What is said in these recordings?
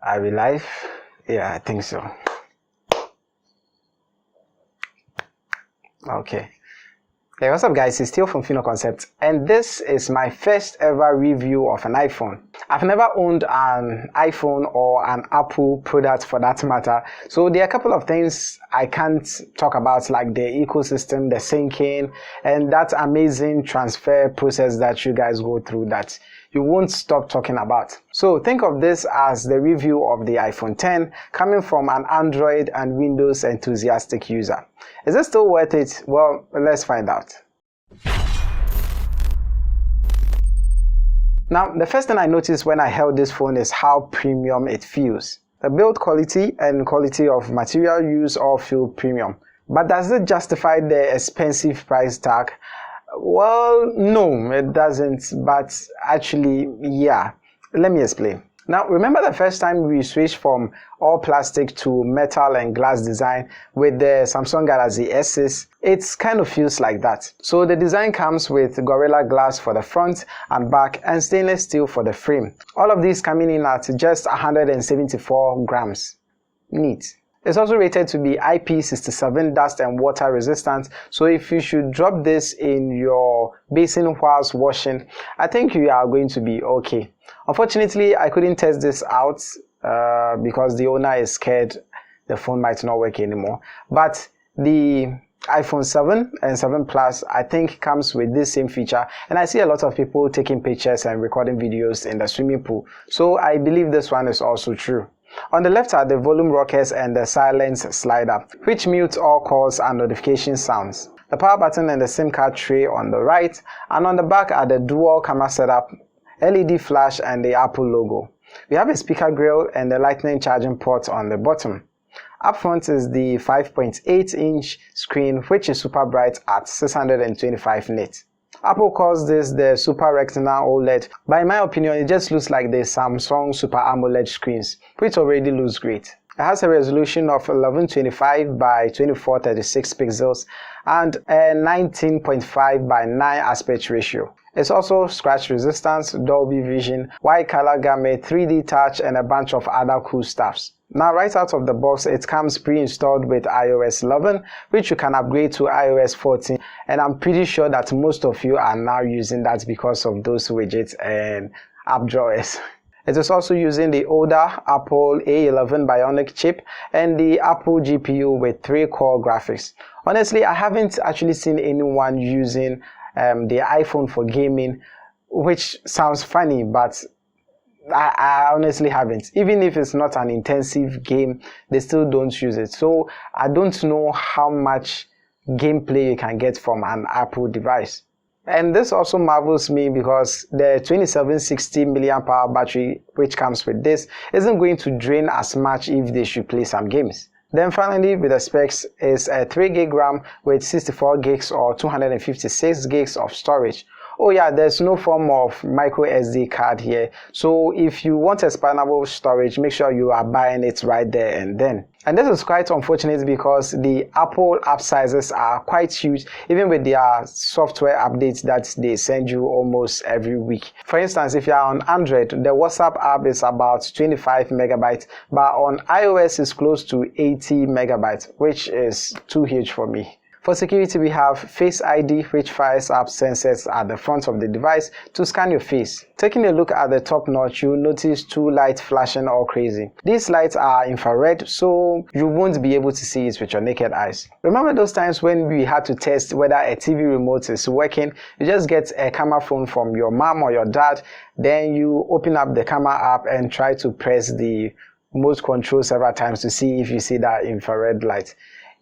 Are we live? Yeah, I think so. Okay. Hey, what's up guys, it's still from Fino Concept, and this is my first ever review of an iPhone. I've never owned an iPhone or an Apple product for that matter, so there are a couple of things I can't talk about, like the ecosystem, the syncing, and that amazing transfer process that you guys go through that you won't stop talking about. So think of this as the review of the iPhone 10 coming from an Android and Windows enthusiastic user. Is it still worth it? Well, let's find out. Now, the first thing I noticed when I held this phone is how premium it feels. The build quality and quality of material used all feel premium. But does it justify the expensive price tag? Well, no, it doesn't, but actually, yeah. Let me explain. Now, remember the first time we switched from all plastic to metal and glass design with the Samsung Galaxy S6? It kind of feels like that. So the design comes with Gorilla Glass for the front and back and stainless steel for the frame. All of these coming in at just 174 grams. Neat. It's also rated to be IP67 dust and water resistant, so if you should drop this in your basin whilst washing, I think you are going to be okay. Unfortunately, I couldn't test this out because the owner is scared the phone might not work anymore. But the iPhone 7 and 7 Plus I think comes with this same feature, and I see a lot of people taking pictures and recording videos in the swimming pool, so I believe this one is also true. On the left are the volume rockers and the silence slider, which mutes all calls and notification sounds. The power button and the SIM card tray on the right, and on the back are the dual camera setup, LED flash and the Apple logo. We have a speaker grill and the lightning charging port on the bottom. Up front is the 5.8-inch screen, which is super bright at 625 nits. Apple calls this the Super Retina OLED, but in my opinion it just looks like the Samsung Super AMOLED screens, which already looks great. It has a resolution of 1125 by 2436 pixels and a 19.5 by 9 aspect ratio. It's also scratch resistance, Dolby Vision, wide color gamut, 3D touch, and a bunch of other cool stuffs. Now, right out of the box, it comes pre-installed with iOS 11, which you can upgrade to iOS 14, and I'm pretty sure that most of you are now using that because of those widgets and app drawers. It is also using the older Apple A11 Bionic chip and the Apple GPU with 3-core graphics. Honestly, I haven't actually seen anyone using the iPhone for gaming, which sounds funny, but I honestly haven't. Even if it's not an intensive game, they still don't use it. So I don't know how much gameplay you can get from an Apple device. And this also marvels me because the 2760 mAh battery which comes with this isn't going to drain as much if they should play some games. Then finally, with the specs, is a 3GB RAM with 64 gigs or 256 gigs of storage. Oh yeah, there's no form of micro SD card here, so if you want expandable storage, make sure you are buying it right there and then. And this is quite unfortunate because the Apple app sizes are quite huge, even with their software updates that they send you almost every week. For instance, if you are on Android, the WhatsApp app is about 25 megabytes, but on iOS it's close to 80 megabytes, which is too huge for me. For security, we have Face ID, which fires up sensors at the front of the device to scan your face. Taking a look at the top notch, you'll notice 2 lights flashing all crazy. These lights are infrared, so you won't be able to see it with your naked eyes. Remember those times when we had to test whether a TV remote is working? You just get a camera phone from your mom or your dad, then you open up the camera app and try to press the remote control several times to see if you see that infrared light.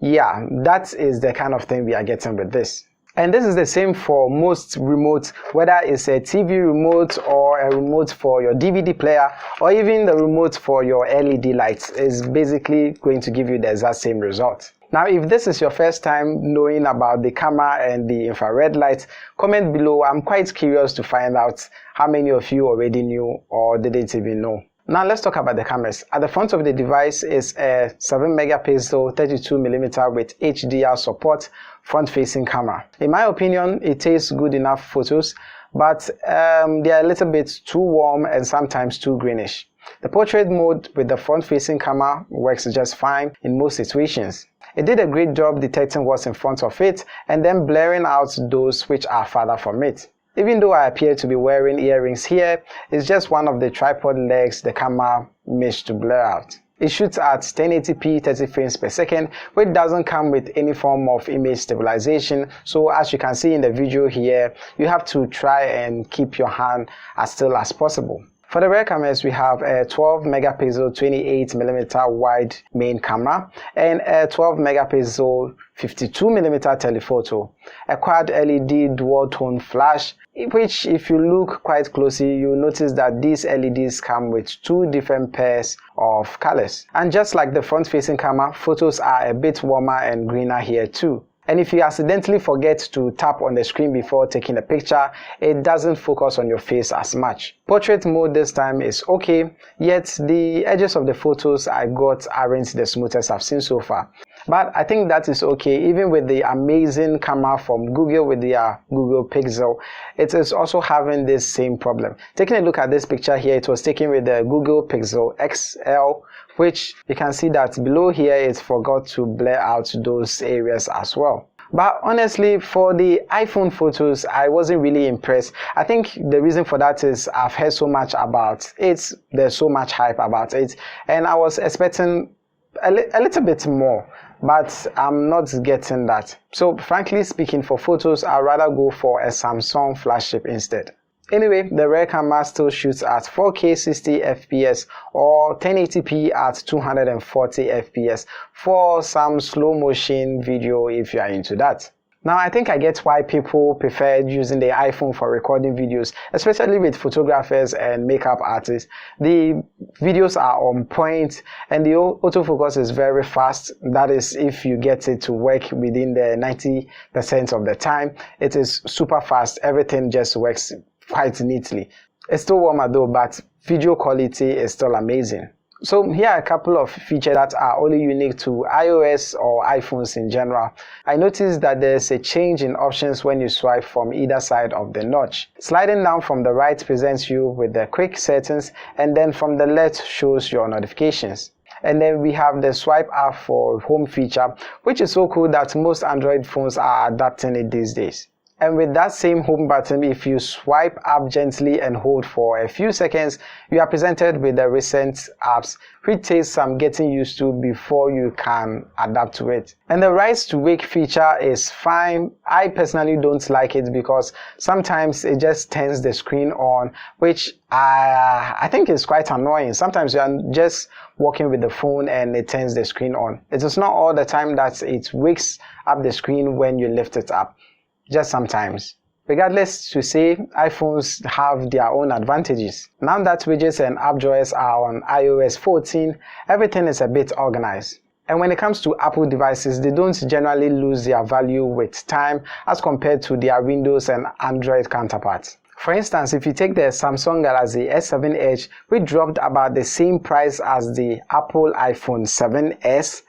Yeah, that is the kind of thing we are getting with this. And this is the same for most remotes, whether it's a TV remote or a remote for your DVD player or even the remote for your LED lights. Is basically going to give you the exact same result. Now, if this is your first time knowing about the camera and the infrared light, comment below. I'm quite curious to find out how many of you already knew or didn't even know. Now let's talk about the cameras. At the front of the device is a 7 megapixel 32mm with HDR support front-facing camera. In my opinion, it takes good enough photos, but they are a little bit too warm and sometimes too greenish. The portrait mode with the front-facing camera works just fine in most situations. It did a great job detecting what's in front of it and then blurring out those which are farther from it. Even though I appear to be wearing earrings here, it's just one of the tripod legs the camera managed to blur out. It shoots at 1080p 30 frames per second, which doesn't come with any form of image stabilization, so as you can see in the video here, you have to try and keep your hand as still as possible. For the rear cameras, we have a 12 megapixel 28mm wide main camera and a 12 megapixel 52mm telephoto, a quad LED dual tone flash, which if you look quite closely, you'll notice that these LEDs come with two different pairs of colors. And just like the front-facing camera, photos are a bit warmer and greener here too. And if you accidentally forget to tap on the screen before taking a picture, it doesn't focus on your face as much. Portrait mode this time is okay, yet the edges of the photos I got aren't the smoothest I've seen so far. But I think that is okay. Even with the amazing camera from Google with their Google Pixel, it is also having this same problem. Taking a look at this picture here, it was taken with the Google Pixel XL, which you can see that below here it forgot to blur out those areas as well. But honestly, for the iPhone photos, I wasn't really impressed. I think the reason for that is I've heard so much about it, there's so much hype about it, and I was expecting a little bit more, but I'm not getting that. So frankly speaking, for photos, I'd rather go for a Samsung flagship instead. Anyway, the rear camera still shoots at 4K 60 FPS or 1080p at 240 FPS for some slow motion video if you are into that. Now, I think I get why people prefer using the iPhone for recording videos, especially with photographers and makeup artists. The videos are on point and the autofocus is very fast. That is, if you get it to work within the 90% of the time, it is super fast. Everything just works quite neatly. It's still warmer though, but video quality is still amazing. So here are a couple of features that are only unique to iOS or iPhones in general. I noticed that there's a change in options when you swipe from either side of the notch. Sliding down from the right presents you with the quick settings, and then from the left shows your notifications. And then we have the swipe up for home feature, which is so cool that most Android phones are adapting it these days. And with that same home button, if you swipe up gently and hold for a few seconds, you are presented with the recent apps, which takes some getting used to before you can adapt to it. And the rise to wake feature is fine. I personally don't like it because sometimes it just turns the screen on, which I think is quite annoying. Sometimes you are just walking with the phone and it turns the screen on. It is not all the time that it wakes up the screen when you lift it up. Just sometimes. Regardless to say, iPhones have their own advantages. Now that widgets and app drawers are on iOS 14, everything is a bit organized. And when it comes to Apple devices, they don't generally lose their value with time as compared to their Windows and Android counterparts. For instance, if you take the Samsung Galaxy S7 Edge, which dropped about the same price as the Apple iPhone 7s,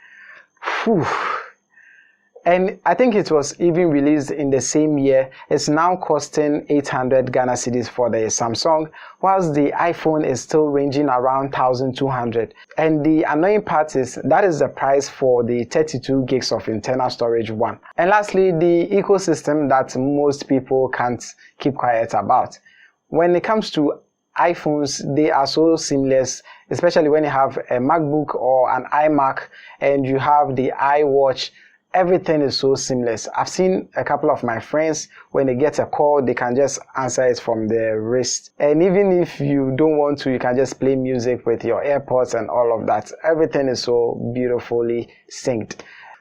and I think it was even released in the same year, it's now costing 800 Ghana cedis for the Samsung, whilst the iPhone is still ranging around 1,200. And the annoying part is that is the price for the 32 gigs of internal storage one. And lastly, the ecosystem that most people can't keep quiet about. When it comes to iPhones, they are so seamless, especially when you have a MacBook or an iMac and you have the iWatch. Everything is so seamless. I've seen a couple of my friends, when they get a call, they can just answer it from their wrist. And even if you don't want to, you can just play music with your AirPods and all of that. Everything is so beautifully synced.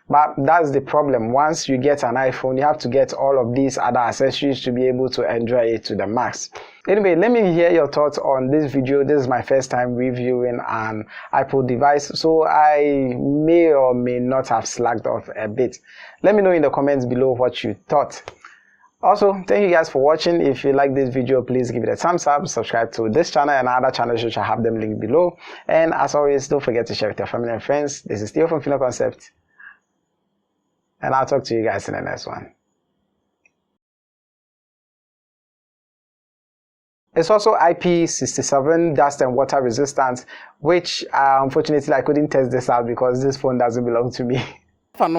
But that's the problem. Once you get an iPhone, you have to get all of these other accessories to be able to enjoy it to the max. Anyway, let me hear your thoughts on this video. This is my first time reviewing an Apple device, so I may or may not have slacked off a bit. Let me know in the comments below what you thought. Also, thank you guys for watching. If you like this video, please give it a thumbs up, subscribe to this channel and other channels which I have them linked below. And as always, don't forget to share with your family and friends. This is Theo from Philo Concept, and I'll talk to you guys in the next one. It's also IP67 dust and water resistant, which unfortunately I couldn't test this out because this phone doesn't belong to me. What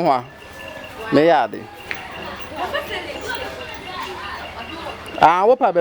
about